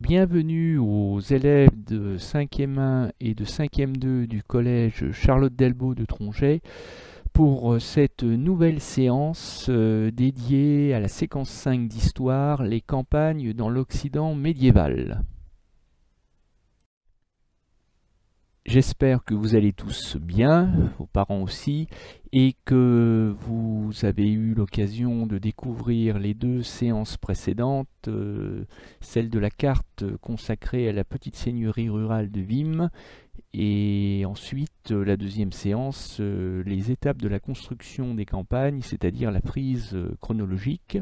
Bienvenue aux élèves de 5e 1 et de 5e 2 du collège Charlotte Delbos de Tronget pour cette nouvelle séance dédiée à la séquence 5 d'histoire, les campagnes dans l'Occident médiéval. J'espère que vous allez tous bien, vos parents aussi, et que vous avez eu l'occasion de découvrir les deux séances précédentes, celle de la carte consacrée à la petite seigneurie rurale de Vimy, et ensuite la deuxième séance, les étapes de la construction des campagnes, c'est-à-dire la prise chronologique.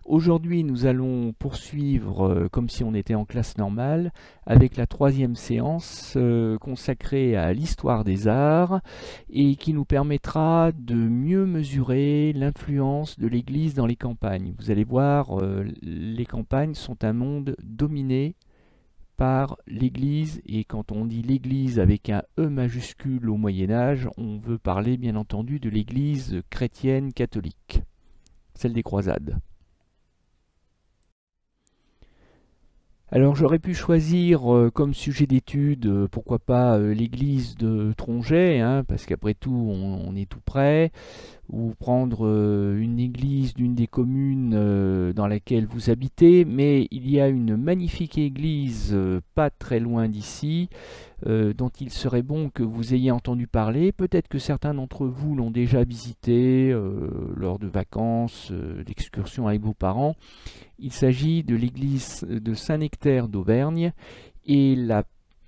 Aujourd'hui, nous allons poursuivre comme si on était en classe normale avec la troisième séance consacrée à l'histoire des arts et qui nous permettra de mieux mesurer l'influence de l'Église dans les campagnes. Vous allez voir, les campagnes sont un monde dominé par l'Église, et quand on dit l'Église avec un E majuscule au Moyen-Âge, on veut parler bien entendu de l'Église chrétienne catholique, celle des croisades. Alors j'aurais pu choisir comme sujet d'étude, pourquoi pas l'église de Tronget, hein, parce qu'après tout on est tout près, ou prendre une église d'une des communes dans laquelle vous habitez, mais il y a une magnifique église pas très loin d'ici, dont il serait bon que vous ayez entendu parler. Peut-être que certains d'entre vous l'ont déjà visité lors de vacances, d'excursions avec vos parents. Il s'agit de l'église de Saint-Nectaire d'Auvergne, et la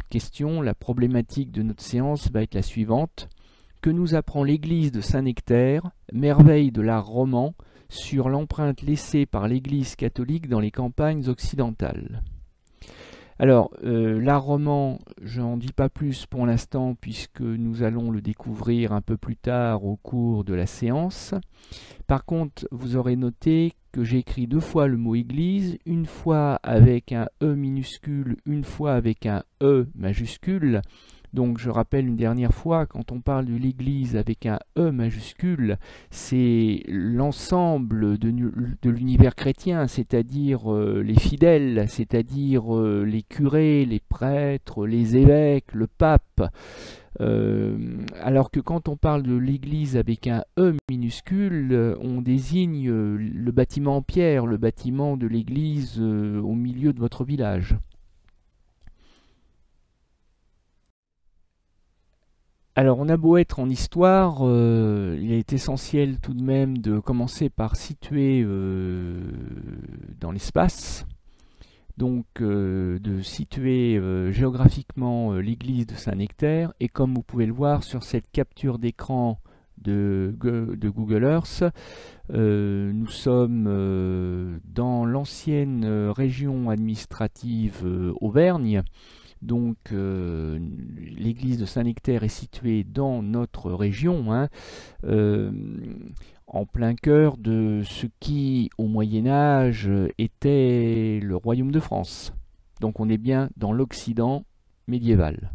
question, la problématique de notre séance va être la suivante. Que nous apprend l'église de Saint-Nectaire, merveille de l'art roman, sur l'empreinte laissée par l'église catholique dans les campagnes occidentales? Alors, l'art roman, je n'en dis pas plus pour l'instant puisque nous allons le découvrir un peu plus tard au cours de la séance. Par contre, vous aurez noté que j'ai écrit deux fois le mot église, une fois avec un E minuscule, une fois avec un E majuscule. Donc je rappelle une dernière fois, quand on parle de l'Église avec un E majuscule, c'est l'ensemble de l'univers chrétien, c'est-à-dire les fidèles, c'est-à-dire les curés, les prêtres, les évêques, le pape. Alors que quand on parle de l'église avec un E minuscule, on désigne le bâtiment en pierre, le bâtiment de l'église au milieu de votre village. Alors on a beau être en histoire, il est essentiel tout de même de commencer par situer dans l'espace, donc de situer géographiquement l'église de Saint-Nectaire, et comme vous pouvez le voir sur cette capture d'écran de Google Earth, nous sommes dans l'ancienne région administrative Auvergne. Donc l'église de Saint-Nectaire est située dans notre région, hein, en plein cœur de ce qui, au Moyen-Âge, était le royaume de France. Donc on est bien dans l'Occident médiéval.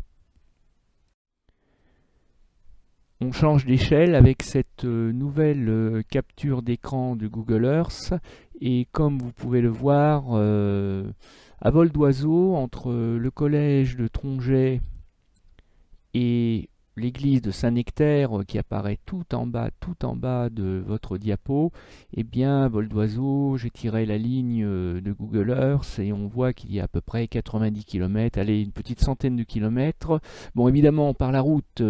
On change d'échelle avec cette nouvelle capture d'écran de Google Earth, et comme vous pouvez le voir, à vol d'oiseau, entre le collège de Tronget et l'église de Saint-Nectaire qui apparaît tout en bas de votre diapo, eh bien, à vol d'oiseau, j'ai tiré la ligne de Google Earth et on voit qu'il y a à peu près 90 km, allez, une petite centaine de kilomètres. Bon, évidemment, par la route,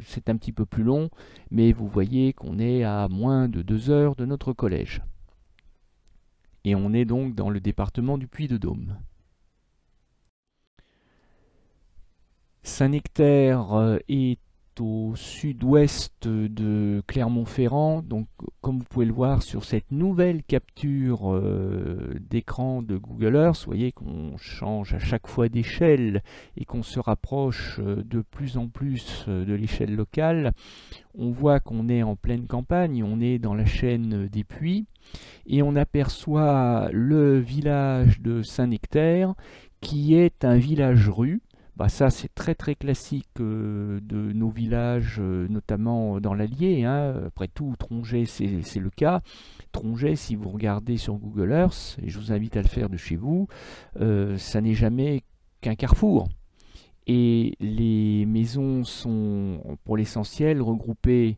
c'est un petit peu plus long, mais vous voyez qu'on est à moins de 2 heures de notre collège. Et on est donc dans le département du Puy-de-Dôme. Saint-Nectaire est au sud-ouest de Clermont-Ferrand, donc comme vous pouvez le voir sur cette nouvelle capture d'écran de Google Earth, vous voyez qu'on change à chaque fois d'échelle et qu'on se rapproche de plus en plus de l'échelle locale. On voit qu'on est en pleine campagne, on est dans la chaîne des Puys, et on aperçoit le village de Saint-Nectaire qui est un village-rue, Bah ça, c'est très très classique de nos villages, notamment dans l'Allier, hein. Après tout, Tronget, c'est le cas. Tronget, si vous regardez sur Google Earth, et je vous invite à le faire de chez vous, ça n'est jamais qu'un carrefour. Et les maisons sont, pour l'essentiel, regroupées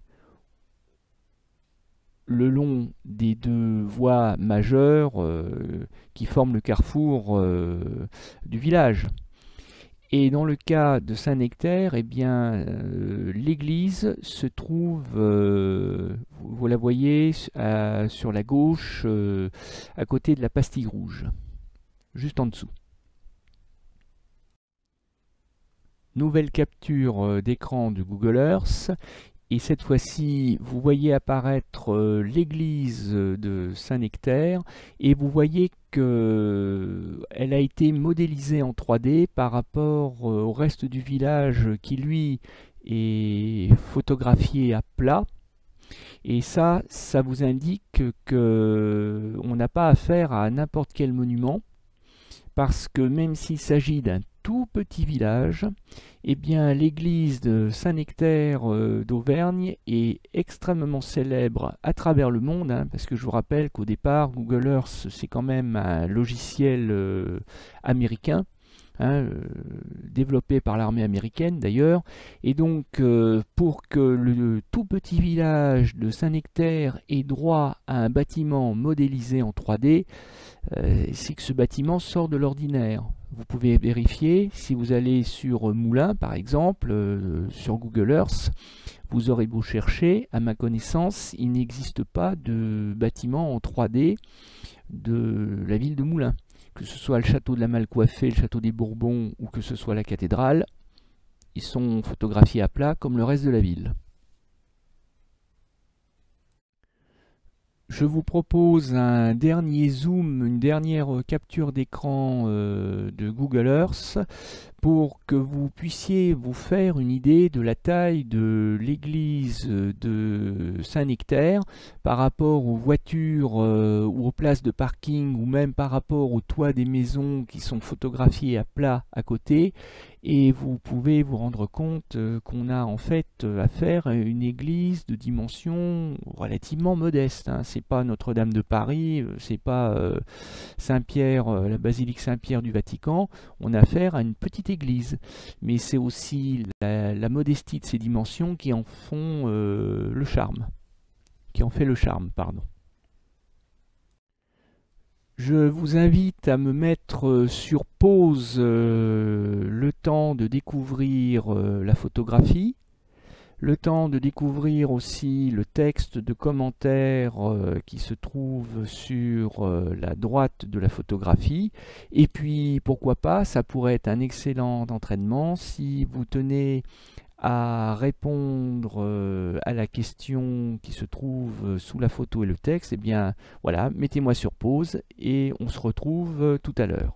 le long des deux voies majeures qui forment le carrefour du village. Et dans le cas de Saint-Nectaire, eh bien, l'église se trouve, vous la voyez sur la gauche, à côté de la pastille rouge, juste en dessous. Nouvelle capture d'écran de Google Earth. Et cette fois-ci, vous voyez apparaître l'église de Saint-Nectaire et vous voyez qu'elle a été modélisée en 3D par rapport au reste du village qui, lui, est photographié à plat. Et ça vous indique qu'on n'a pas affaire à n'importe quel monument, parce que même s'il s'agit d'un tout petit village, eh bien l'église de Saint-Nectaire d'Auvergne est extrêmement célèbre à travers le monde, hein, parce que je vous rappelle qu'au départ, Google Earth, c'est quand même un logiciel américain, hein, développé par l'armée américaine d'ailleurs, et donc pour que le tout petit village de Saint-Nectaire ait droit à un bâtiment modélisé en 3D, c'est que ce bâtiment sort de l'ordinaire. Vous pouvez vérifier, si vous allez sur Moulins par exemple, sur Google Earth, vous aurez beau chercher, à ma connaissance, il n'existe pas de bâtiment en 3D de la ville de Moulins. Que ce soit le château de la Malcoiffée, le château des Bourbons ou que ce soit la cathédrale, ils sont photographiés à plat comme le reste de la ville. Je vous propose un dernier zoom, une dernière capture d'écran de Google Earth pour que vous puissiez vous faire une idée de la taille de l'église de Saint-Nectaire par rapport aux voitures ou aux places de parking ou même par rapport au toit des maisons qui sont photographiées à plat à côté. Et vous pouvez vous rendre compte qu'on a en fait affaire à une église de dimension relativement modeste, hein. C'est pas Notre-Dame de Paris, c'est pas Saint-Pierre, la basilique Saint-Pierre du Vatican. On a affaire à une petite église, mais c'est aussi la modestie de ces dimensions qui en font le charme, qui en fait le charme, pardon. Je vous invite à me mettre sur pause le temps de découvrir la photographie, le temps de découvrir aussi le texte de commentaire qui se trouve sur la droite de la photographie. Et puis, pourquoi pas, ça pourrait être un excellent entraînement si vous tenez à répondre à la question qui se trouve sous la photo et le texte. Eh bien, voilà, mettez-moi sur pause et on se retrouve tout à l'heure.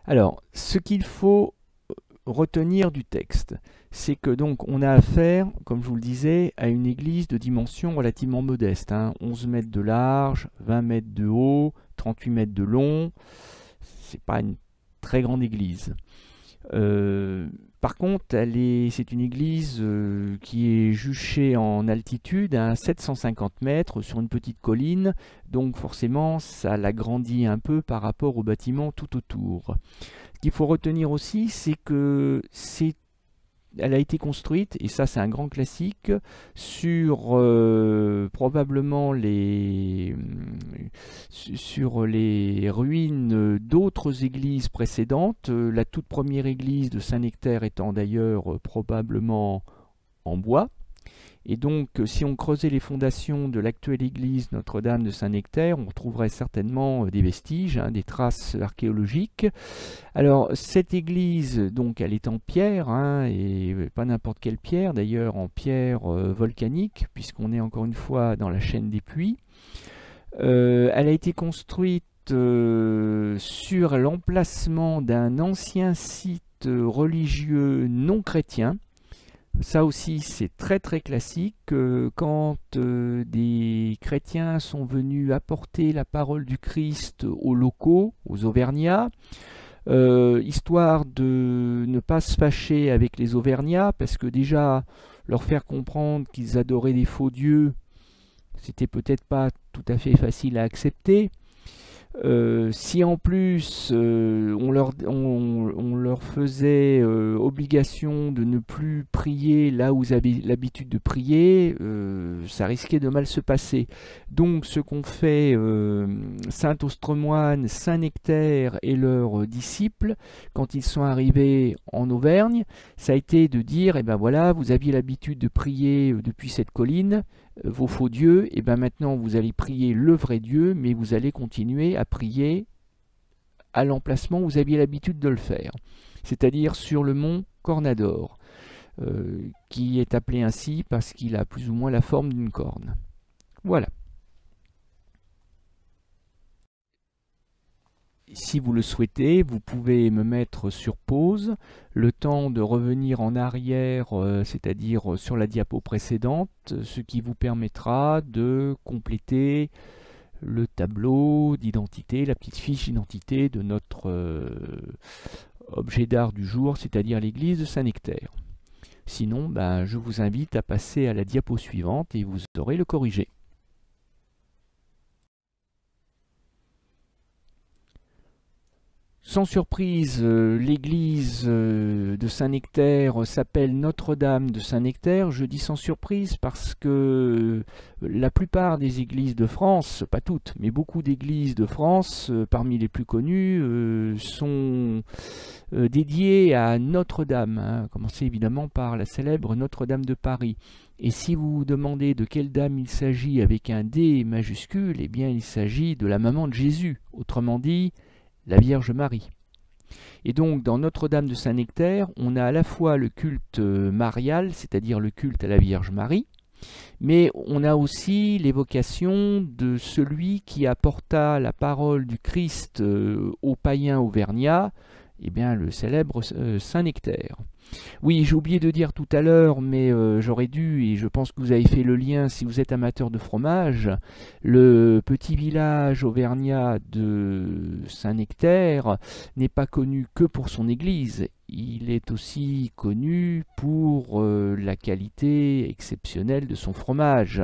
Alors, ce qu'il faut retenir du texte, c'est que donc on a affaire, comme je vous le disais, à une église de dimension relativement modeste, hein, 11 mètres de large, 20 mètres de haut, 38 mètres de long. C'est pas une très grande église. Par contre, c'est une église qui est juchée en altitude à 750 mètres sur une petite colline, donc forcément ça l'agrandit un peu par rapport aux bâtiments tout autour. Ce qu'il faut retenir aussi, c'est que elle a été construite, et ça c'est un grand classique, sur probablement sur les ruines d'autres églises précédentes, la toute première église de Saint-Nectaire étant d'ailleurs probablement en bois. Et donc, si on creusait les fondations de l'actuelle église Notre-Dame de Saint-Nectaire, on retrouverait certainement des vestiges, hein, des traces archéologiques. Alors, cette église, donc, elle est en pierre, hein, et pas n'importe quelle pierre, d'ailleurs en pierre volcanique, puisqu'on est encore une fois dans la chaîne des Puys. Elle a été construite sur l'emplacement d'un ancien site religieux non chrétien, Ça aussi, c'est très très classique. Quand des chrétiens sont venus apporter la parole du Christ aux locaux, aux Auvergnats, histoire de ne pas se fâcher avec les Auvergnats, parce que déjà, leur faire comprendre qu'ils adoraient des faux dieux, c'était peut-être pas tout à fait facile à accepter. Si en plus on leur faisait obligation de ne plus prier là où ils avaient l'habitude de prier, ça risquait de mal se passer. Donc ce qu'ont fait saint Austremoine, saint Nectaire et leurs disciples, quand ils sont arrivés en Auvergne, ça a été de dire, eh ben voilà, vous aviez l'habitude de prier depuis cette colline, vos faux dieux, et bien maintenant vous allez prier le vrai Dieu, mais vous allez continuer à prier à l'emplacement où vous aviez l'habitude de le faire, c'est-à-dire sur le mont Cornador, qui est appelé ainsi parce qu'il a plus ou moins la forme d'une corne. Voilà. Si vous le souhaitez, vous pouvez me mettre sur pause, le temps de revenir en arrière, c'est-à-dire sur la diapo précédente, ce qui vous permettra de compléter le tableau d'identité, la petite fiche d'identité de notre objet d'art du jour, c'est-à-dire l'église de Saint-Nectaire. Sinon, je vous invite à passer à la diapo suivante et vous aurez le corrigé. Sans surprise, l'église de Saint-Nectaire s'appelle Notre-Dame de Saint-Nectaire. Je dis sans surprise parce que la plupart des églises de France, pas toutes, mais beaucoup d'églises de France, parmi les plus connues, sont dédiées à Notre-Dame. Hein. Commencez évidemment par la célèbre Notre-Dame de Paris. Et si vous vous demandez de quelle dame il s'agit avec un D majuscule, eh bien il s'agit de la maman de Jésus, autrement dit, la Vierge Marie. Et donc dans Notre-Dame de Saint-Nectaire, on a à la fois le culte marial, c'est-à-dire le culte à la Vierge Marie, mais on a aussi l'évocation de celui qui apporta la parole du Christ aux païens auvergnats, eh bien le célèbre Saint Nectaire. Oui, j'ai oublié de dire tout à l'heure, mais j'aurais dû, et je pense que vous avez fait le lien si vous êtes amateur de fromage, le petit village auvergnat de Saint-Nectaire n'est pas connu que pour son église, il est aussi connu pour la qualité exceptionnelle de son fromage.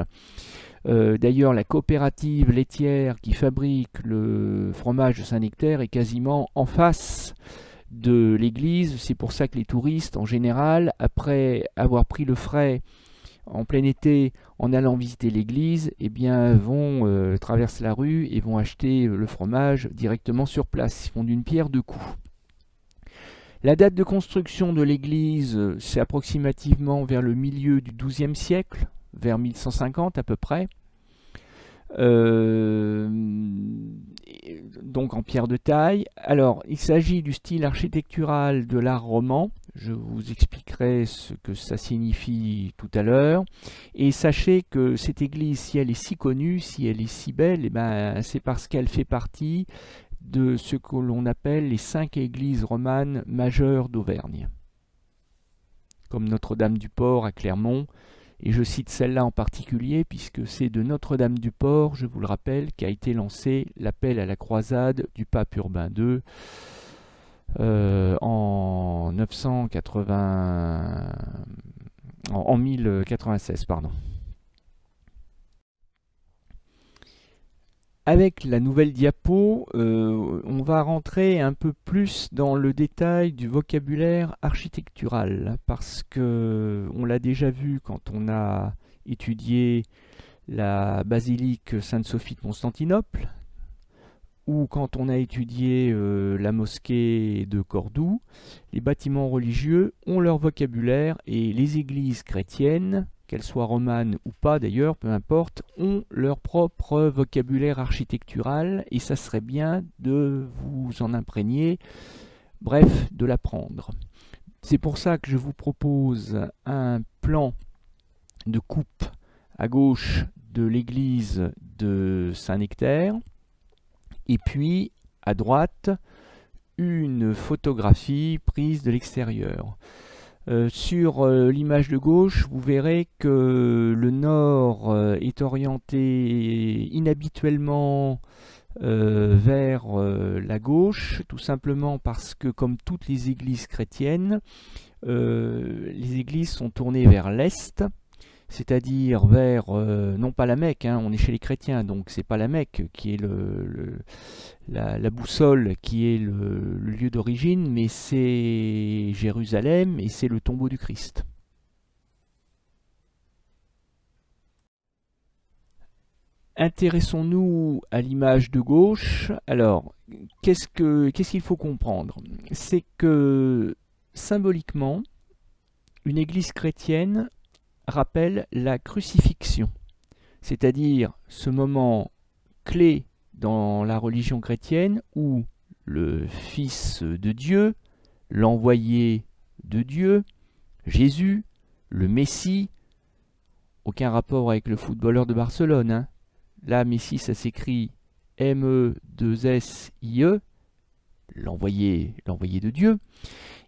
D'ailleurs, la coopérative laitière qui fabrique le fromage de Saint-Nectaire est quasiment en face de l'église. C'est pour ça que les touristes, en général, après avoir pris le frais en plein été en allant visiter l'église, eh bien, vont traverser la rue et vont acheter le fromage directement sur place. Ils font d'une pierre deux coups. La date de construction de l'église, c'est approximativement vers le milieu du XIIe siècle, vers 1150 à peu près. Donc en pierre de taille. Alors, il s'agit du style architectural de l'art roman. Je vous expliquerai ce que ça signifie tout à l'heure. Et sachez que cette église, si elle est si connue, si elle est si belle, eh ben, c'est parce qu'elle fait partie de ce que l'on appelle les 5 églises romanes majeures d'Auvergne. Comme Notre-Dame-du-Port à Clermont. Et je cite celle-là en particulier puisque c'est de Notre-Dame-du-Port, je vous le rappelle, qu'a été lancé l'appel à la croisade du pape Urbain II en 1096. Pardon. Avec la nouvelle diapo, on va rentrer un peu plus dans le détail du vocabulaire architectural, parce que on l'a déjà vu quand on a étudié la basilique Sainte-Sophie de Constantinople, ou quand on a étudié la mosquée de Cordoue. Les bâtiments religieux ont leur vocabulaire, et les églises chrétiennes, qu'elles soient romanes ou pas d'ailleurs, peu importe, ont leur propre vocabulaire architectural, et ça serait bien de vous en imprégner, bref, de l'apprendre. C'est pour ça que je vous propose un plan de coupe à gauche de l'église de Saint-Nectaire, et puis à droite, une photographie prise de l'extérieur. Sur l'image de gauche, vous verrez que le nord est orienté inhabituellement vers la gauche, tout simplement parce que, comme toutes les églises chrétiennes, les églises sont tournées vers l'est, c'est-à-dire vers, non pas la Mecque, hein, on est chez les chrétiens, donc c'est pas la Mecque qui est la boussole, qui est le lieu d'origine, mais c'est Jérusalem et c'est le tombeau du Christ. Intéressons-nous à l'image de gauche. Alors, qu'est-ce qu'il faut comprendre? C'est que, symboliquement, une église chrétienne rappelle la crucifixion, c'est-à-dire ce moment clé dans la religion chrétienne où le Fils de Dieu, l'envoyé de Dieu, Jésus, le Messie, aucun rapport avec le footballeur de Barcelone, hein. Là, Messie, ça s'écrit M-E-2-S-I-E, l'envoyé de Dieu.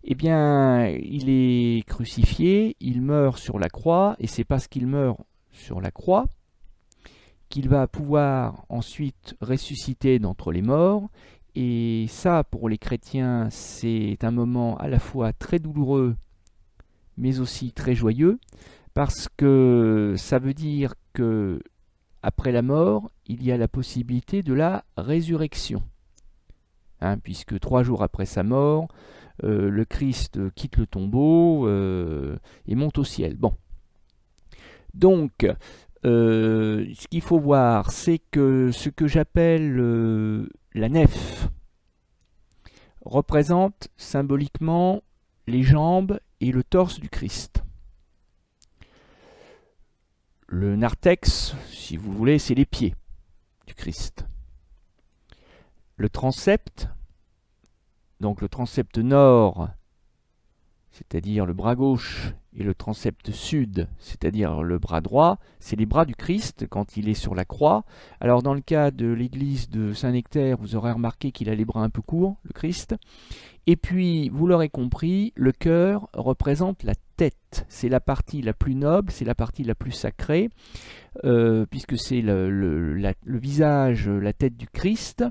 Eh bien, il est crucifié, il meurt sur la croix, et c'est parce qu'il meurt sur la croix qu'il va pouvoir ensuite ressusciter d'entre les morts. Et ça, pour les chrétiens, c'est un moment à la fois très douloureux, mais aussi très joyeux, parce que ça veut dire que après la mort, il y a la possibilité de la résurrection. Hein, puisque 3 jours après sa mort, le Christ quitte le tombeau et monte au ciel. Bon. Donc, ce qu'il faut voir, c'est que ce que j'appelle la nef représente symboliquement les jambes et le torse du Christ. Le narthex, si vous voulez, c'est les pieds du Christ. Le transept, donc le transept nord, c'est-à-dire le bras gauche, et le transept sud, c'est-à-dire le bras droit, c'est les bras du Christ quand il est sur la croix. Alors dans le cas de l'église de Saint-Nectaire, vous aurez remarqué qu'il a les bras un peu courts, le Christ. Et puis, vous l'aurez compris, le cœur représente la tête. C'est la partie la plus noble, c'est la partie la plus sacrée, puisque c'est le visage, la tête du Christ.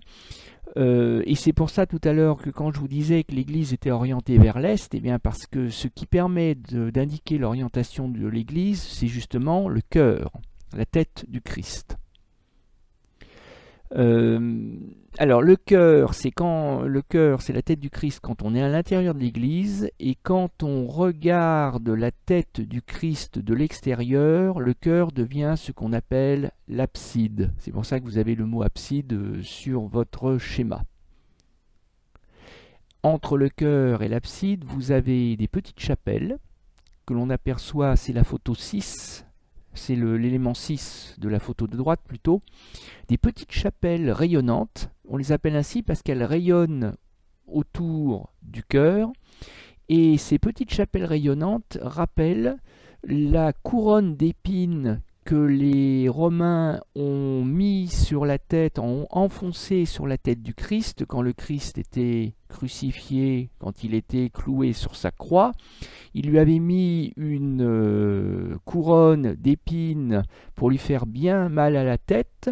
Et c'est pour ça tout à l'heure que quand je vous disais que l'église était orientée vers l'est, eh bien parce que ce qui permet d'indiquer l'orientation de l'église, c'est justement le cœur, la tête du Christ. Alors le cœur, c'est la tête du Christ quand on est à l'intérieur de l'église, et quand on regarde la tête du Christ de l'extérieur, le cœur devient ce qu'on appelle l'abside. C'est pour ça que vous avez le mot abside sur votre schéma. Entre le cœur et l'abside, vous avez des petites chapelles que l'on aperçoit, c'est la photo 6, c'est l'élément 6 de la photo de droite plutôt, des petites chapelles rayonnantes. On les appelle ainsi parce qu'elles rayonnent autour du cœur, et ces petites chapelles rayonnantes rappellent la couronne d'épines que les Romains ont mis sur la tête, ont enfoncé sur la tête du Christ quand le Christ était crucifié, quand il était cloué sur sa croix. Il lui avait mis une couronne d'épines pour lui faire bien mal à la tête,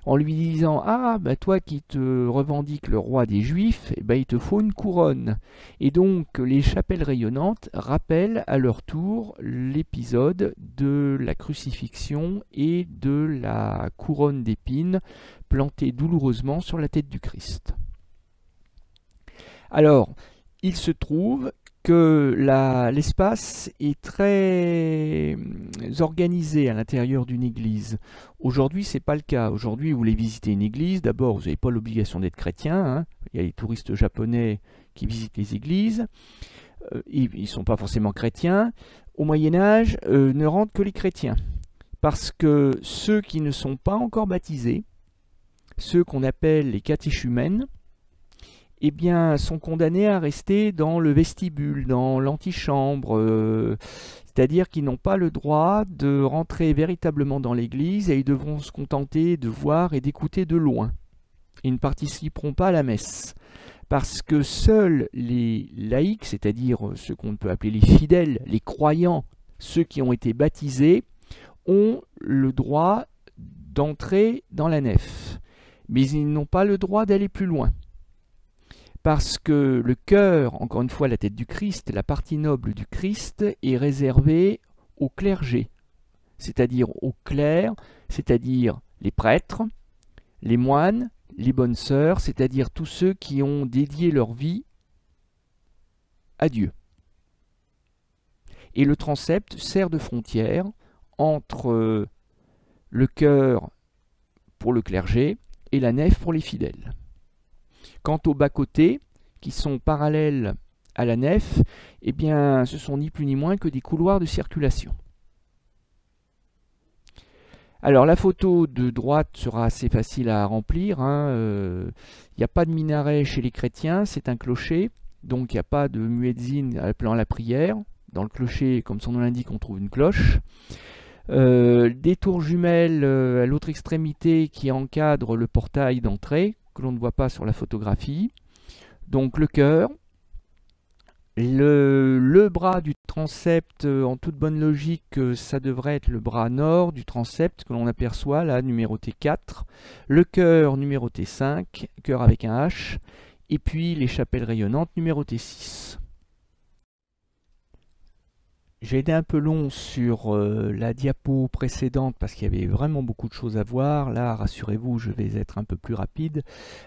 en lui disant « Ah, bah toi qui te revendiques le roi des Juifs, eh ben, il te faut une couronne. » Et donc les chapelles rayonnantes rappellent à leur tour l'épisode de la crucifixion et de la couronne d'épines plantée douloureusement sur la tête du Christ. Alors, il se trouve que l'espace est très organisé à l'intérieur d'une église. Aujourd'hui, ce n'est pas le cas. Aujourd'hui, vous voulez visiter une église, d'abord, vous n'avez pas l'obligation d'être chrétien, hein. Il y a les touristes japonais qui visitent les églises. Ils ne sont pas forcément chrétiens. Au Moyen-Âge, ne rentrent que les chrétiens. Parce que ceux qui ne sont pas encore baptisés, ceux qu'on appelle les catéchumènes, eh bien, sont condamnés à rester dans le vestibule, dans l'antichambre, c'est-à-dire qu'ils n'ont pas le droit de rentrer véritablement dans l'église et ils devront se contenter de voir et d'écouter de loin. Ils ne participeront pas à la messe. parce que seuls les laïcs, c'est-à-dire ceux qu'on peut appeler les fidèles, les croyants, ceux qui ont été baptisés, ont le droit d'entrer dans la nef. Mais ils n'ont pas le droit d'aller plus loin. Parce que le cœur, encore une fois la tête du Christ, la partie noble du Christ, est réservée au clergé, c'est-à-dire aux clercs, c'est-à-dire les prêtres, les moines, les bonnes sœurs, c'est-à-dire tous ceux qui ont dédié leur vie à Dieu. Et le transept sert de frontière entre le chœur pour le clergé et la nef pour les fidèles. Quant aux bas-côtés, qui sont parallèles à la nef, eh bien, ce sont ni plus ni moins que des couloirs de circulation. Alors la photo de droite sera assez facile à remplir. Il n'y a pas de minaret chez les chrétiens, c'est un clocher, donc il n'y a pas de muezzin appelant la prière. Dans le clocher, comme son nom l'indique, on trouve une cloche. Des tours jumelles à l'autre extrémité qui encadrent le portail d'entrée, que l'on ne voit pas sur la photographie. Donc le chœur, le bras du transept, en toute bonne logique, ça devrait être le bras nord du transept que l'on aperçoit là, numéroté 4. Le chœur numéroté 5, chœur avec un H, et puis les chapelles rayonnantes numéroté 6. J'ai été un peu long sur la diapo précédente parce qu'il y avait vraiment beaucoup de choses à voir. Là, rassurez-vous, je vais être un peu plus rapide.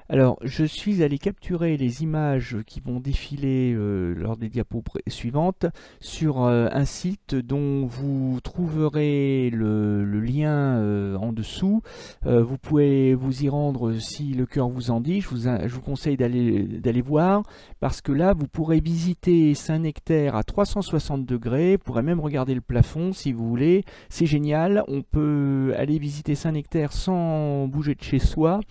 Alors, je suis allé capturer les images qui vont défiler lors des diapos suivantes sur un site dont vous trouverez le lien en dessous. Vous pouvez vous y rendre si le cœur vous en dit. Je vous conseille d'aller voir parce que là, vous pourrez visiter Saint-Nectaire à 360 degrés. Vous pourrez même regarder le plafond si vous voulez, c'est génial, on peut aller visiter Saint-Nectaire sans bouger de chez soi,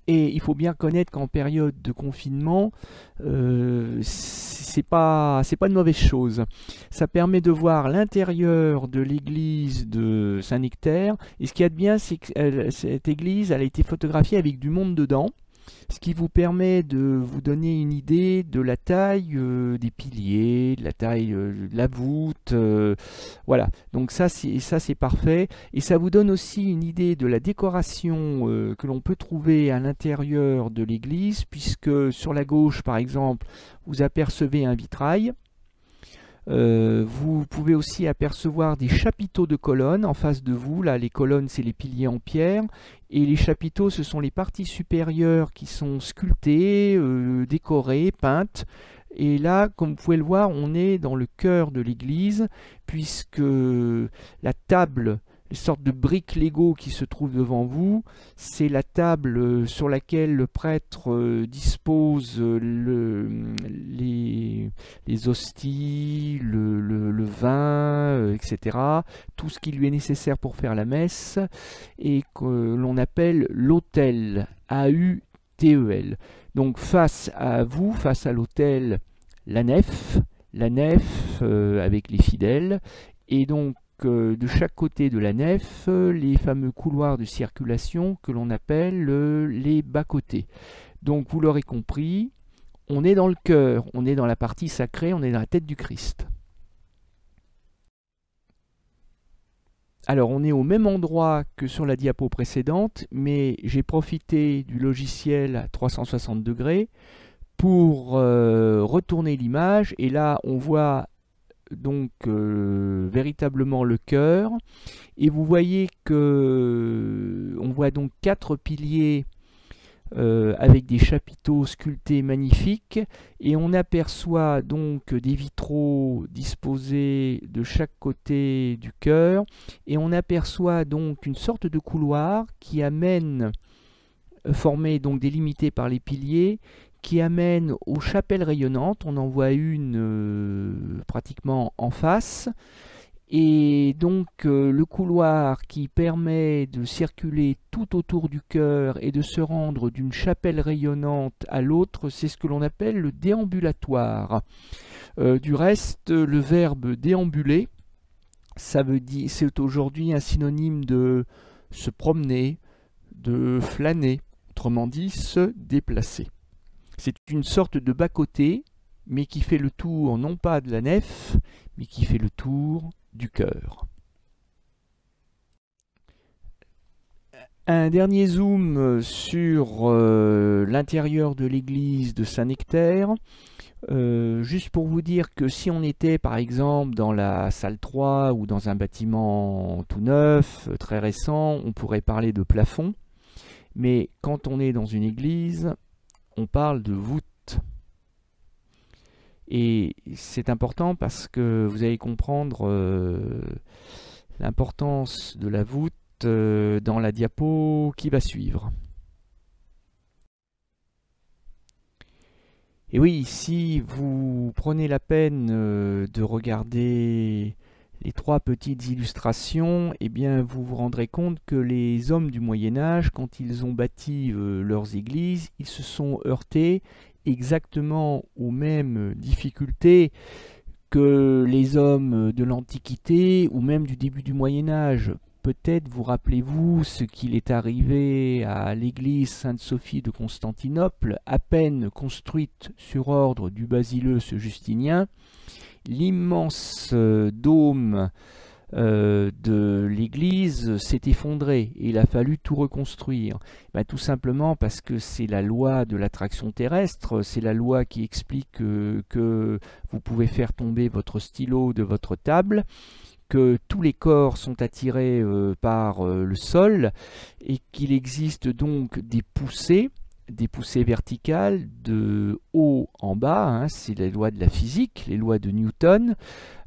et il faut bien reconnaître qu'en période de confinement, c'est pas une mauvaise chose. Ça permet de voir l'intérieur de l'église de Saint-Nectaire, et ce qu'il y a de bien, c'est que cette église elle a été photographiée avec du monde dedans, ce qui vous permet de vous donner une idée de la taille des piliers, de la taille de la voûte, voilà. Donc ça c'est parfait, et ça vous donne aussi une idée de la décoration que l'on peut trouver à l'intérieur de l'église, puisque sur la gauche par exemple, vous apercevez un vitrail. Vous pouvez aussi apercevoir des chapiteaux de colonnes en face de vous. Là, les colonnes, c'est les piliers en pierre. Et les chapiteaux, ce sont les parties supérieures qui sont sculptées, décorées, peintes. Et là, comme vous pouvez le voir, on est dans le cœur de l'église, puisque la table, les sortes de briques Lego qui se trouvent devant vous, c'est la table sur laquelle le prêtre dispose les hosties, le vin, etc. Tout ce qui lui est nécessaire pour faire la messe, et que l'on appelle l'autel, A-U-T-E-L. Donc face à vous, face à l'autel, la nef avec les fidèles, et donc de chaque côté de la nef, les fameux couloirs de circulation que l'on appelle les bas-côtés. Donc vous l'aurez compris, on est dans le cœur, on est dans la partie sacrée, on est dans la tête du Christ. Alors on est au même endroit que sur la diapo précédente, mais j'ai profité du logiciel à 360 degrés pour retourner l'image, et là on voit donc véritablement le cœur, et vous voyez que on voit donc 4 piliers avec des chapiteaux sculptés magnifiques, et on aperçoit donc des vitraux disposés de chaque côté du chœur, et on aperçoit donc une sorte de couloir qui amène, formé donc délimité par les piliers, qui amène aux chapelles rayonnantes. On en voit une pratiquement en face, et donc le couloir qui permet de circuler tout autour du chœur et de se rendre d'une chapelle rayonnante à l'autre, c'est ce que l'on appelle le déambulatoire. Du reste, le verbe déambuler, ça veut dire, c'est aujourd'hui un synonyme de se promener, de flâner, autrement dit se déplacer. C'est une sorte de bas-côté, mais qui fait le tour non pas de la nef, mais qui fait le tour du chœur. Un dernier zoom sur l'intérieur de l'église de Saint-Nectaire. Juste pour vous dire que si on était par exemple dans la salle 3 ou dans un bâtiment tout neuf, très récent, on pourrait parler de plafond. Mais quand on est dans une église, on parle de voûte. Et c'est important parce que vous allez comprendre l'importance de la voûte dans la diapo qui va suivre. Et oui, si vous prenez la peine de regarder les 3 petites illustrations, eh bien vous vous rendrez compte que les hommes du Moyen-Âge, quand ils ont bâti leurs églises, ils se sont heurtés exactement aux mêmes difficultés que les hommes de l'Antiquité ou même du début du Moyen-Âge. Peut-être vous rappelez-vous ce qu'il est arrivé à l'église Sainte-Sophie de Constantinople, à peine construite sur ordre du basileus Justinien. L'immense dôme de l'église s'est effondré et il a fallu tout reconstruire. Tout simplement parce que c'est la loi de l'attraction terrestre, c'est la loi qui explique que vous pouvez faire tomber votre stylo de votre table, que tous les corps sont attirés par le sol et qu'il existe donc des poussées verticales de haut en bas, c'est les lois de la physique, les lois de Newton,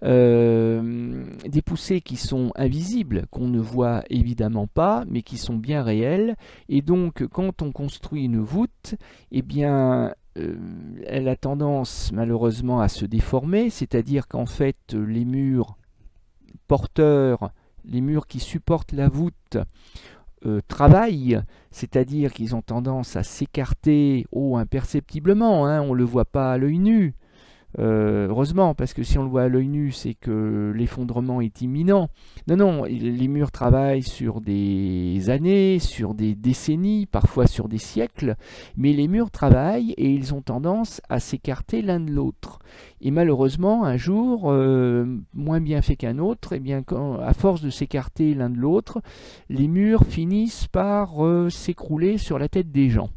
des poussées qui sont invisibles, qu'on ne voit évidemment pas, mais qui sont bien réelles, et donc quand on construit une voûte, eh bien elle a tendance malheureusement à se déformer, c'est-à-dire qu'en fait les murs porteurs, les murs qui supportent la voûte travaillent, c'est-à-dire qu'ils ont tendance à s'écarter imperceptiblement, on ne le voit pas à l'œil nu. Heureusement, parce que si on le voit à l'œil nu, c'est que l'effondrement est imminent. Non, les murs travaillent sur des années, sur des décennies, parfois sur des siècles, mais les murs travaillent et ils ont tendance à s'écarter l'un de l'autre. Et malheureusement, un jour, moins bien fait qu'un autre, à force de s'écarter l'un de l'autre, les murs finissent par s'écrouler sur la tête des gens.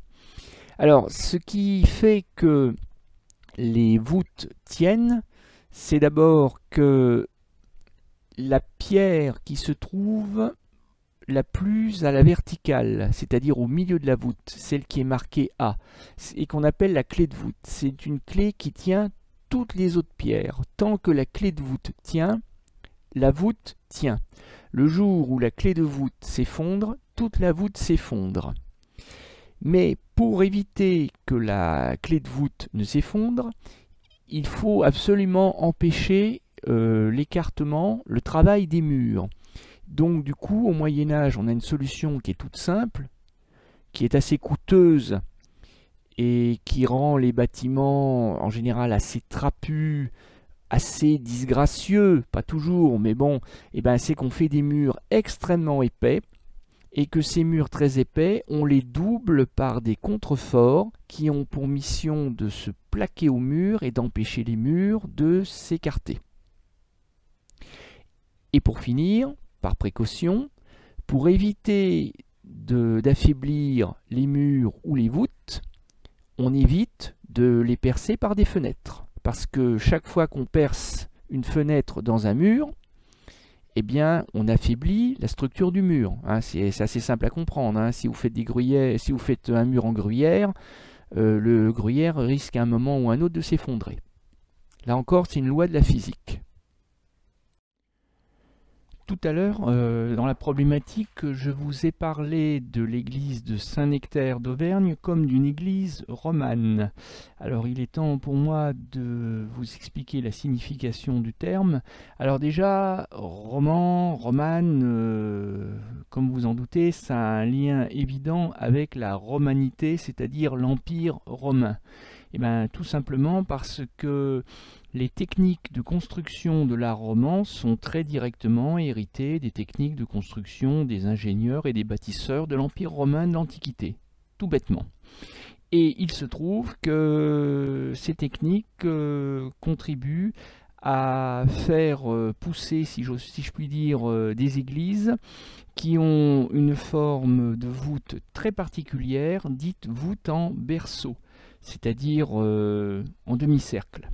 Alors, ce qui fait que les voûtes tiennent, c'est d'abord que la pierre qui se trouve la plus à la verticale, c'est-à-dire au milieu de la voûte, celle qui est marquée A, et qu'on appelle la clé de voûte. C'est une clé qui tient toutes les autres pierres. Tant que la clé de voûte tient, la voûte tient. Le jour où la clé de voûte s'effondre, toute la voûte s'effondre. Mais pour éviter que la clé de voûte ne s'effondre, il faut absolument empêcher l'écartement, le travail des murs. Donc du coup, au Moyen-Âge, on a une solution qui est toute simple, qui est assez coûteuse et qui rend les bâtiments en général assez trapus, assez disgracieux, pas toujours, mais bon, c'est qu'on fait des murs extrêmement épais, et que ces murs très épais, on les double par des contreforts qui ont pour mission de se plaquer au mur et d'empêcher les murs de s'écarter. Et pour finir, par précaution, pour éviter d'affaiblir les murs ou les voûtes, on évite de les percer par des fenêtres. Parce que chaque fois qu'on perce une fenêtre dans un mur, on affaiblit la structure du mur. C'est assez simple à comprendre. Si vous faites des gruyères, si vous faites un mur en gruyère, le gruyère risque à un moment ou à un autre de s'effondrer. Là encore, c'est une loi de la physique. Tout à l'heure, dans la problématique, je vous ai parlé de l'église de Saint-Nectaire d'Auvergne comme d'une église romane. Alors il est temps pour moi de vous expliquer la signification du terme. Alors déjà, roman, romane, comme vous en doutez, ça a un lien évident avec la romanité, c'est-à-dire l'Empire romain. Tout simplement parce que les techniques de construction de l'art roman sont très directement héritées des techniques de construction des ingénieurs et des bâtisseurs de l'Empire romain de l'Antiquité, tout bêtement. Et il se trouve que ces techniques contribuent à faire pousser, si je puis dire, des églises qui ont une forme de voûte très particulière, dite voûte en berceau, c'est-à-dire en demi-cercle.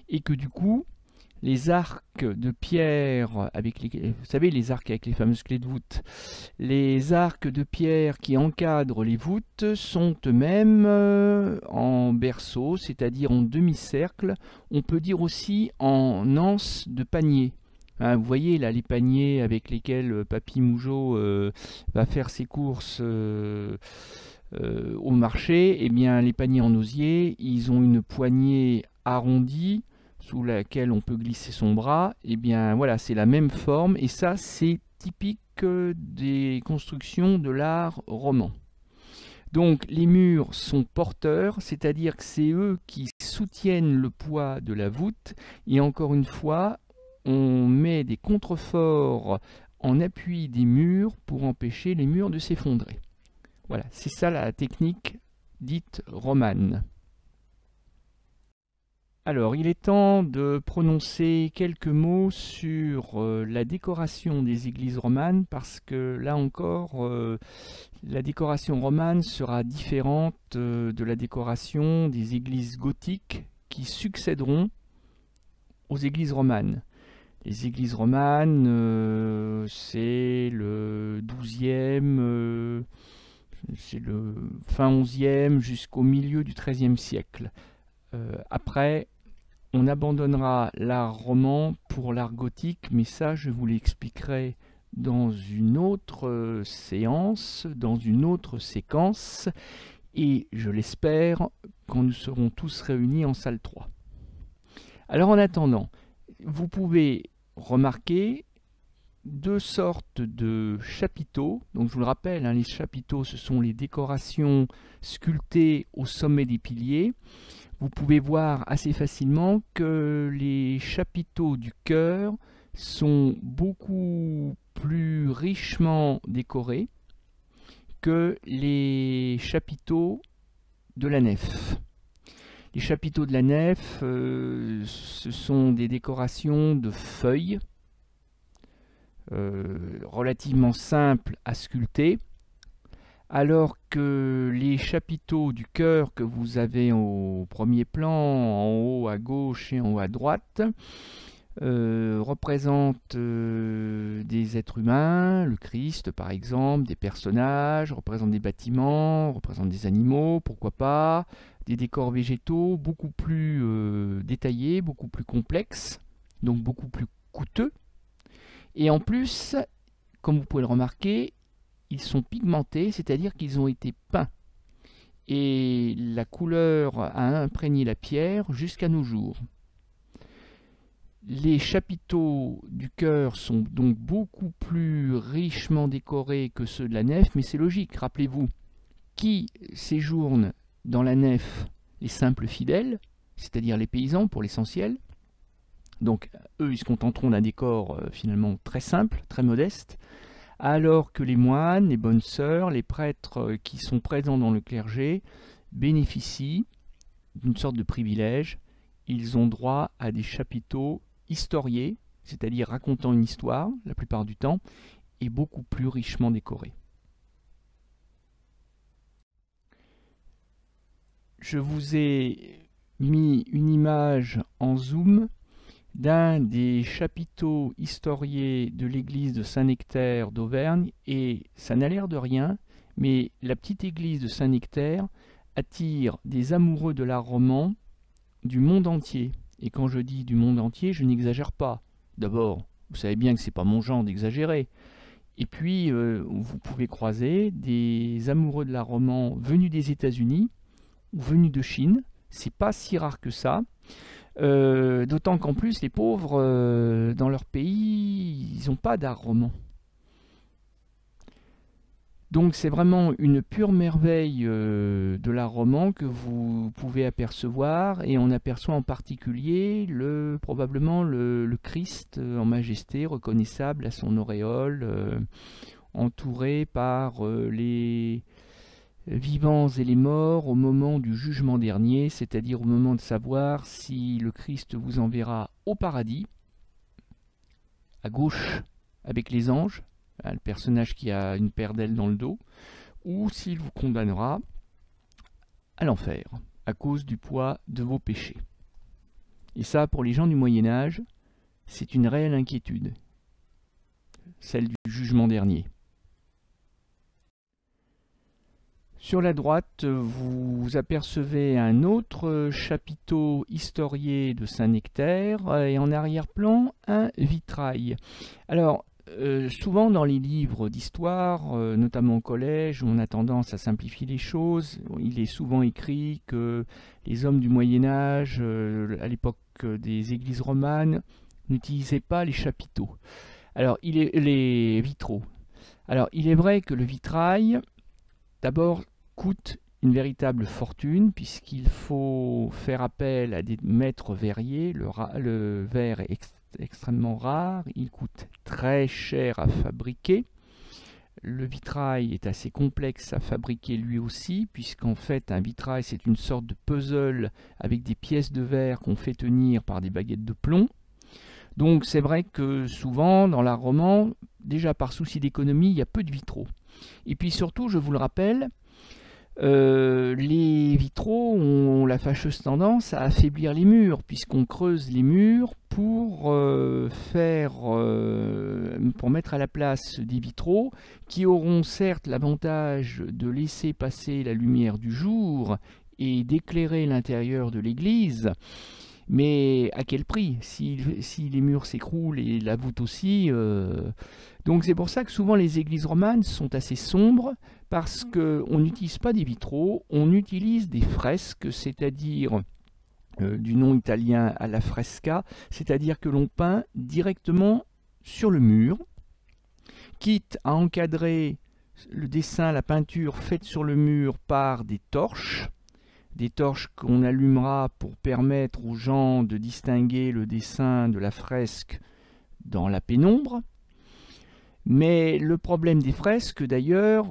Et que du coup, les arcs de pierre, vous savez, les arcs avec les fameuses clés de voûte, les arcs de pierre qui encadrent les voûtes sont eux-mêmes en berceau, c'est-à-dire en demi-cercle. On peut dire aussi en anse de panier. Hein, vous voyez là les paniers avec lesquels Papy Mougeot va faire ses courses au marché. Eh bien, les paniers en osier, ils ont une poignée arrondie sous laquelle on peut glisser son bras. Eh bien, voilà, c'est la même forme. Et ça, c'est typique des constructions de l'art roman. Donc les murs sont porteurs, c'est-à-dire que c'est eux qui soutiennent le poids de la voûte, et encore une fois, on met des contreforts en appui des murs pour empêcher les murs de s'effondrer. Voilà, c'est ça la technique dite romane. Alors, il est temps de prononcer quelques mots sur la décoration des églises romanes, parce que là encore, la décoration romane sera différente de la décoration des églises gothiques qui succéderont aux églises romanes. Les églises romanes, c'est le 12e, c'est le fin 11e jusqu'au milieu du 13e siècle. Après, on abandonnera l'art roman pour l'art gothique, mais ça, je vous l'expliquerai dans une autre séance, dans une autre séquence, et je l'espère, quand nous serons tous réunis en salle 3. Alors en attendant, vous pouvez remarquer deux sortes de chapiteaux. Donc je vous le rappelle, hein, les chapiteaux, ce sont les décorations sculptées au sommet des piliers. Vous pouvez voir assez facilement que les chapiteaux du chœur sont beaucoup plus richement décorés que les chapiteaux de la nef. Les chapiteaux de la nef, ce sont des décorations de feuilles relativement simples à sculpter, alors que les chapiteaux du chœur que vous avez au premier plan, en haut à gauche et en haut à droite, représentent des êtres humains, le Christ par exemple, des personnages, représentent des bâtiments, représentent des animaux, pourquoi pas, des décors végétaux beaucoup plus détaillés, beaucoup plus complexes, donc beaucoup plus coûteux. Et en plus, comme vous pouvez le remarquer, ils sont pigmentés, c'est-à-dire qu'ils ont été peints. Et la couleur a imprégné la pierre jusqu'à nos jours. Les chapiteaux du chœur sont donc beaucoup plus richement décorés que ceux de la nef, mais c'est logique, rappelez-vous, qui séjourne dans la nef? Les simples fidèles, c'est-à-dire les paysans pour l'essentiel. Donc eux, ils se contenteront d'un décor finalement très simple, très modeste, alors que les moines, les bonnes sœurs, les prêtres qui sont présents dans le clergé bénéficient d'une sorte de privilège. Ils ont droit à des chapiteaux historiés, c'est-à-dire racontant une histoire, la plupart du temps, et beaucoup plus richement décorés. Je vous ai mis une image en zoom d'un des chapiteaux historiés de l'église de Saint-Nectaire d'Auvergne, et ça n'a l'air de rien, mais la petite église de Saint-Nectaire attire des amoureux de l'art roman du monde entier. Et quand je dis du monde entier, je n'exagère pas. D'abord, vous savez bien que c'est pas mon genre d'exagérer. Et puis, vous pouvez croiser des amoureux de l'art roman venus des États-Unis ou venus de Chine. C'est pas si rare que ça. D'autant qu'en plus, les pauvres, dans leur pays, ils n'ont pas d'art roman. Donc c'est vraiment une pure merveille de l'art roman que vous pouvez apercevoir, et on aperçoit en particulier probablement le Christ en majesté, reconnaissable à son auréole, entouré par les vivants et les morts au moment du jugement dernier, c'est-à-dire au moment de savoir si le Christ vous enverra au paradis, à gauche avec les anges, le personnage qui a une paire d'ailes dans le dos, ou s'il vous condamnera à l'enfer, à cause du poids de vos péchés. Et ça, pour les gens du Moyen-Âge, c'est une réelle inquiétude, celle du jugement dernier. Sur la droite, vous apercevez un autre chapiteau historié de Saint-Nectaire et en arrière-plan, un vitrail. Alors, souvent dans les livres d'histoire, notamment au collège, où on a tendance à simplifier les choses, il est souvent écrit que les hommes du Moyen-Âge, à l'époque des églises romanes, n'utilisaient pas les chapiteaux. Alors, les vitraux. Alors, il est vrai que le vitrail, d'abord, coûte une véritable fortune, puisqu'il faut faire appel à des maîtres verriers. Le verre est extrêmement rare, il coûte très cher à fabriquer. Le vitrail est assez complexe à fabriquer lui aussi, puisqu'en fait un vitrail c'est une sorte de puzzle avec des pièces de verre qu'on fait tenir par des baguettes de plomb. Donc c'est vrai que souvent dans l'art roman, déjà par souci d'économie, il y a peu de vitraux. Et puis surtout, je vous le rappelle, les vitraux ont la fâcheuse tendance à affaiblir les murs, puisqu'on creuse les murs pour mettre à la place des vitraux qui auront certes l'avantage de laisser passer la lumière du jour et d'éclairer l'intérieur de l'église, mais à quel prix? Si les murs s'écroulent et la voûte aussi. Donc c'est pour ça que souvent les églises romanes sont assez sombres, parce qu'on n'utilise pas des vitraux, on utilise des fresques, c'est-à-dire du nom italien à la fresca, c'est-à-dire que l'on peint directement sur le mur, quitte à encadrer le dessin, la peinture faite sur le mur par des torches qu'on allumera pour permettre aux gens de distinguer le dessin de la fresque dans la pénombre. Mais le problème des fresques d'ailleurs,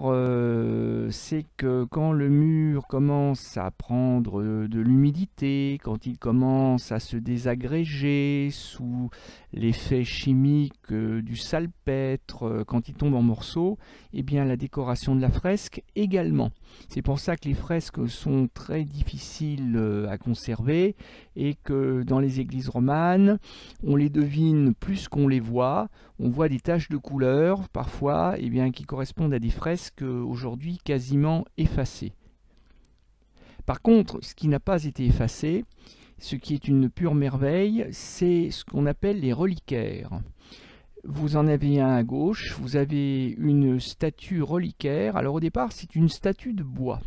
c'est que quand le mur commence à prendre de l'humidité, quand il commence à se désagréger sous l'effet chimique du salpêtre, quand il tombe en morceaux, eh bien la décoration de la fresque également. C'est pour ça que les fresques sont très difficiles à conserver et que dans les églises romanes, on les devine plus qu'on les voit. On voit des taches de couleur, parfois, qui correspondent à des fresques aujourd'hui quasiment effacées. Par contre, ce qui n'a pas été effacé, ce qui est une pure merveille, c'est ce qu'on appelle les reliquaires. Vous en avez un à gauche, vous avez une statue reliquaire. Alors au départ, c'est une statue de bois.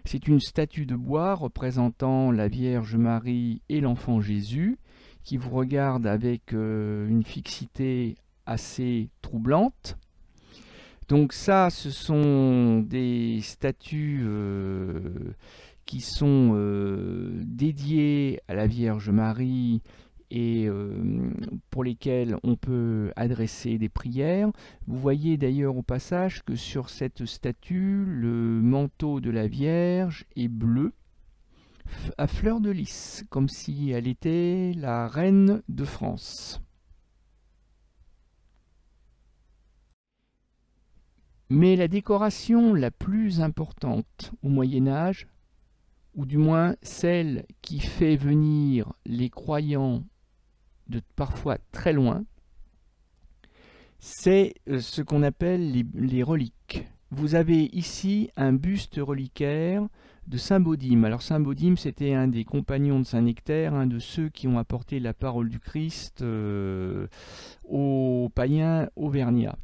C'est une statue de bois représentant la Vierge Marie et l'enfant Jésus, qui vous regarde avec une fixité assez troublante. Donc ça, ce sont des statues qui sont dédiées à la Vierge Marie et pour lesquelles on peut adresser des prières. Vous voyez d'ailleurs au passage que sur cette statue, le manteau de la Vierge est bleu, à fleur de lys, comme si elle était la reine de France. Mais la décoration la plus importante au Moyen-Âge, ou du moins celle qui fait venir les croyants de parfois très loin, c'est ce qu'on appelle les reliques. Vous avez ici un buste reliquaire de Saint Baudime. Alors Saint Baudime, c'était un des compagnons de Saint-Nectaire, un de ceux qui ont apporté la parole du Christ aux païens auvergnats.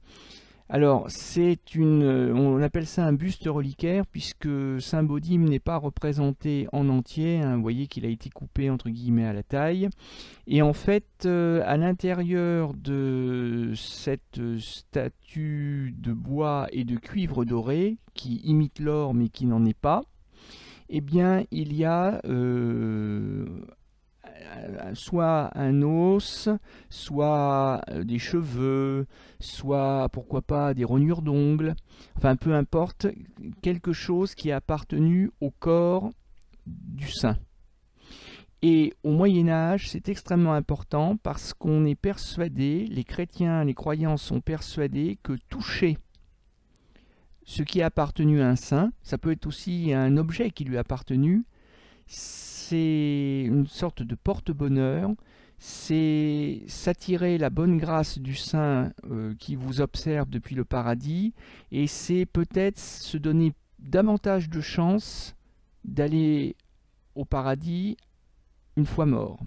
Alors, on appelle ça un buste reliquaire, puisque Saint Baudime n'est pas représenté en entier, hein. Vous voyez qu'il a été coupé entre guillemets à la taille. Et en fait, à l'intérieur de cette statue de bois et de cuivre doré, qui imite l'or mais qui n'en est pas, eh bien, il y a soit un os, soit des cheveux, soit pourquoi pas des rognures d'ongles, enfin peu importe, quelque chose qui a appartenu au corps du saint. Et au Moyen-Âge, c'est extrêmement important parce qu'on est persuadé, les chrétiens, les croyants sont persuadés que toucher ce qui a appartenu à un saint, ça peut être aussi un objet qui lui a appartenu, c'est une sorte de porte-bonheur, c'est s'attirer la bonne grâce du saint qui vous observe depuis le paradis, et c'est peut-être se donner davantage de chances d'aller au paradis une fois mort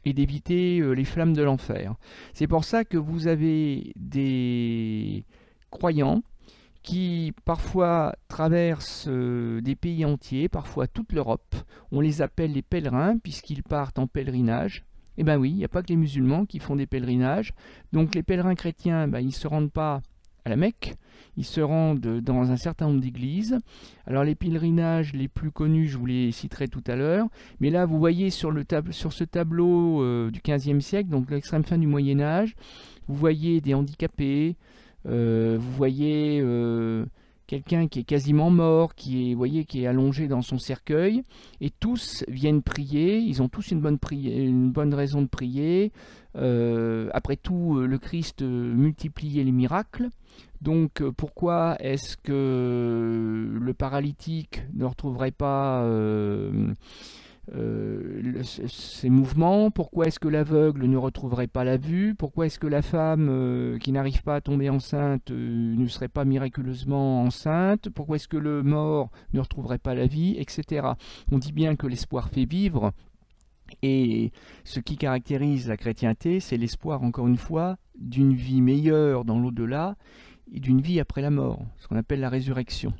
et d'éviter les flammes de l'enfer. C'est pour ça que vous avez des croyants qui parfois traversent des pays entiers, parfois toute l'Europe. On les appelle les pèlerins puisqu'ils partent en pèlerinage. Eh bien oui, il n'y a pas que les musulmans qui font des pèlerinages. Donc les pèlerins chrétiens, ils ne se rendent pas à la Mecque, ils se rendent dans un certain nombre d'églises. Alors les pèlerinages les plus connus, je vous les citerai tout à l'heure, mais là vous voyez sur ce tableau du XVe siècle, donc l'extrême fin du Moyen-Âge, vous voyez des handicapés, vous voyez quelqu'un qui est quasiment mort, qui est allongé dans son cercueil, et tous viennent prier, ils ont tous une bonne raison de prier. Après tout, le Christ multipliait les miracles, donc pourquoi est-ce que le paralytique ne retrouverait pas ces mouvements? Pourquoi est-ce que l'aveugle ne retrouverait pas la vue? Pourquoi est-ce que la femme qui n'arrive pas à tomber enceinte ne serait pas miraculeusement enceinte? Pourquoi est-ce que le mort ne retrouverait pas la vie, etc. On dit bien que l'espoir fait vivre, et ce qui caractérise la chrétienté, c'est l'espoir, encore une fois, d'une vie meilleure dans l'au-delà et d'une vie après la mort, ce qu'on appelle la résurrection.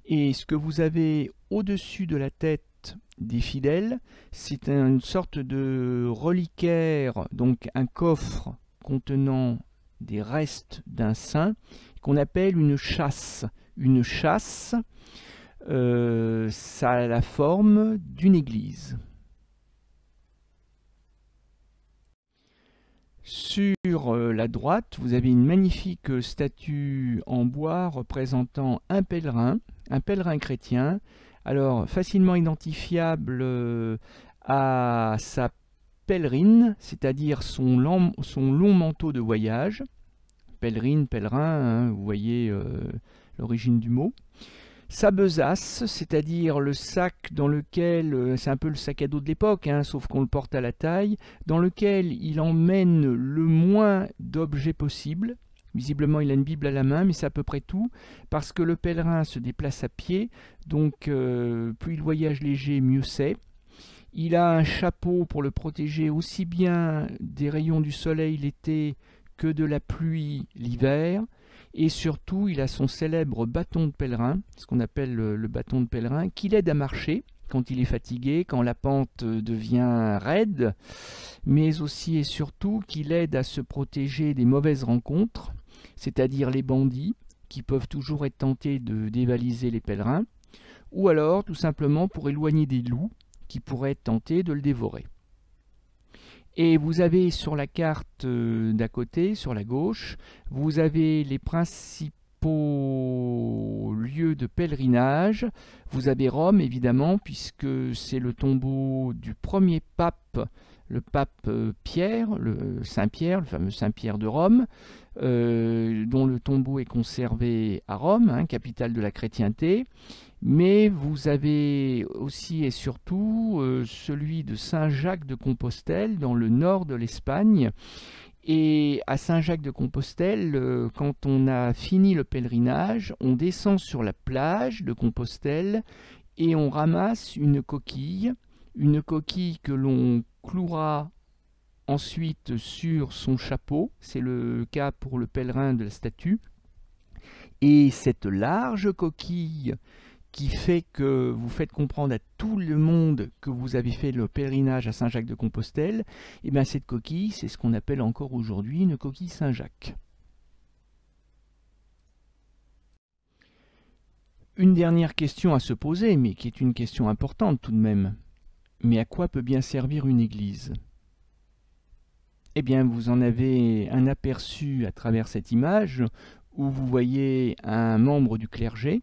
Et ce que vous avez au-dessus de la tête des fidèles, c'est une sorte de reliquaire, donc un coffre contenant des restes d'un saint, qu'on appelle une châsse. Une châsse, ça a la forme d'une église. Sur la droite, vous avez une magnifique statue en bois représentant un pèlerin chrétien, alors facilement identifiable à sa pèlerine, c'est-à-dire son long manteau de voyage. Pèlerine, pèlerin, vous voyez l'origine du mot. Sa besace, c'est-à-dire le sac dans lequel, c'est un peu le sac à dos de l'époque, sauf qu'on le porte à la taille, dans lequel il emmène le moins d'objets possible. Visiblement, il a une Bible à la main, mais c'est à peu près tout, parce que le pèlerin se déplace à pied, donc plus il voyage léger, mieux c'est. Il a un chapeau pour le protéger aussi bien des rayons du soleil l'été que de la pluie l'hiver. Et surtout, il a son célèbre bâton de pèlerin, ce qu'on appelle le bâton de pèlerin, qui l'aide à marcher quand il est fatigué, quand la pente devient raide, mais aussi et surtout qui l'aide à se protéger des mauvaises rencontres, c'est-à-dire les bandits, qui peuvent toujours être tentés de dévaliser les pèlerins, ou alors tout simplement pour éloigner des loups, qui pourraient être tentés de le dévorer. Et vous avez sur la carte d'à côté, sur la gauche, vous avez les principaux lieux de pèlerinage. Vous avez Rome, évidemment, puisque c'est le tombeau du premier pape, le pape Pierre, le Saint-Pierre, le fameux Saint-Pierre de Rome, dont le tombeau est conservé à Rome, capitale de la chrétienté. Mais vous avez aussi et surtout celui de Saint-Jacques de Compostelle dans le nord de l'Espagne. Et à Saint-Jacques de Compostelle, quand on a fini le pèlerinage, on descend sur la plage de Compostelle et on ramasse une coquille que l'on clouera ensuite sur son chapeau. C'est le cas pour le pèlerin de la statue. Et cette large coquille qui fait que vous faites comprendre à tout le monde que vous avez fait le pèlerinage à Saint-Jacques de Compostelle, et bien cette coquille, c'est ce qu'on appelle encore aujourd'hui une coquille Saint-Jacques. Une dernière question à se poser, mais qui est une question importante tout de même. Mais à quoi peut bien servir une église? Eh bien, vous en avez un aperçu à travers cette image où vous voyez un membre du clergé,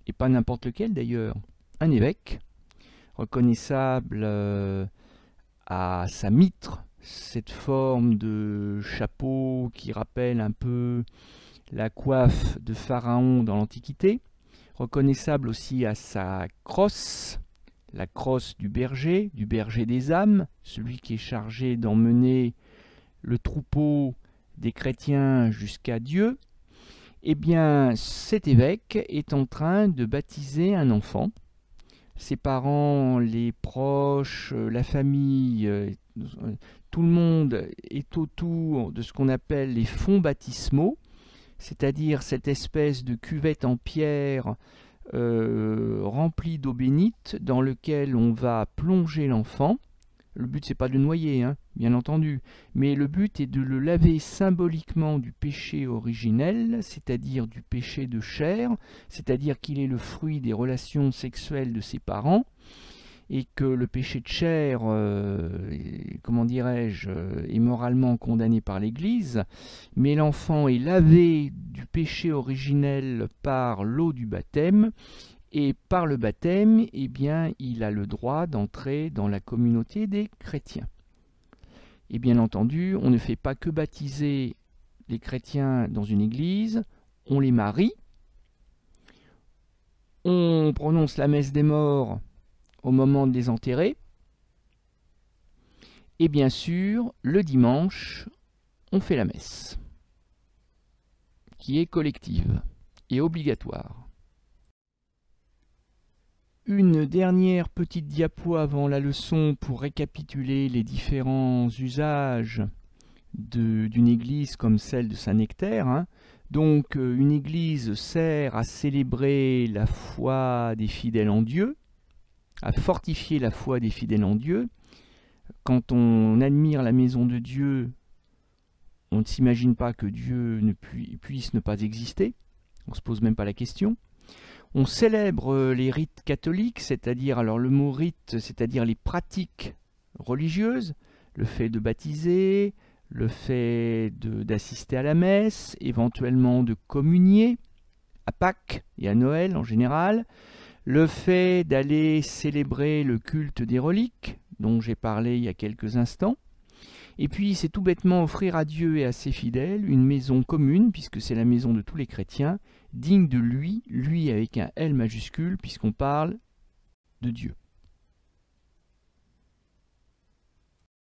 et pas n'importe lequel d'ailleurs, un évêque, reconnaissable à sa mitre, cette forme de chapeau qui rappelle un peu la coiffe de Pharaon dans l'Antiquité, reconnaissable aussi à sa crosse, la crosse du berger des âmes, celui qui est chargé d'emmener le troupeau des chrétiens jusqu'à Dieu. Eh bien, cet évêque est en train de baptiser un enfant. Ses parents, les proches, la famille, tout le monde est autour de ce qu'on appelle les fonts baptismaux, c'est-à-dire cette espèce de cuvette en pierre remplie d'eau bénite dans lequel on va plonger l'enfant. Le but, c'est pas de le noyer, hein, bien entendu, mais le but est de le laver symboliquement du péché originel, c'est-à-dire du péché de chair, c'est-à-dire qu'il est le fruit des relations sexuelles de ses parents, et que le péché de chair, comment dirais-je, est moralement condamné par l'Église, mais l'enfant est lavé du péché originel par l'eau du baptême, et par le baptême, eh bien, il a le droit d'entrer dans la communauté des chrétiens. Et bien entendu, on ne fait pas que baptiser les chrétiens dans une église, on les marie, on prononce la messe des morts au moment de les enterrer, et bien sûr, le dimanche, on fait la messe, qui est collective et obligatoire. Une dernière petite diapo avant la leçon pour récapituler les différents usages d'une église comme celle de Saint-Nectaire, hein. Donc une église sert à célébrer la foi des fidèles en Dieu, à fortifier la foi des fidèles en Dieu. Quand on admire la maison de Dieu, on ne s'imagine pas que Dieu puisse ne pas exister, on ne se pose même pas la question. On célèbre les rites catholiques, c'est-à-dire, alors le mot rite, c'est-à-dire les pratiques religieuses, le fait de baptiser, le fait d'assister à la messe, éventuellement de communier, à Pâques et à Noël en général, le fait d'aller célébrer le culte des reliques, dont j'ai parlé il y a quelques instants, et puis c'est tout bêtement offrir à Dieu et à ses fidèles une maison commune, puisque c'est la maison de tous les chrétiens, digne de lui avec un L majuscule, puisqu'on parle de Dieu.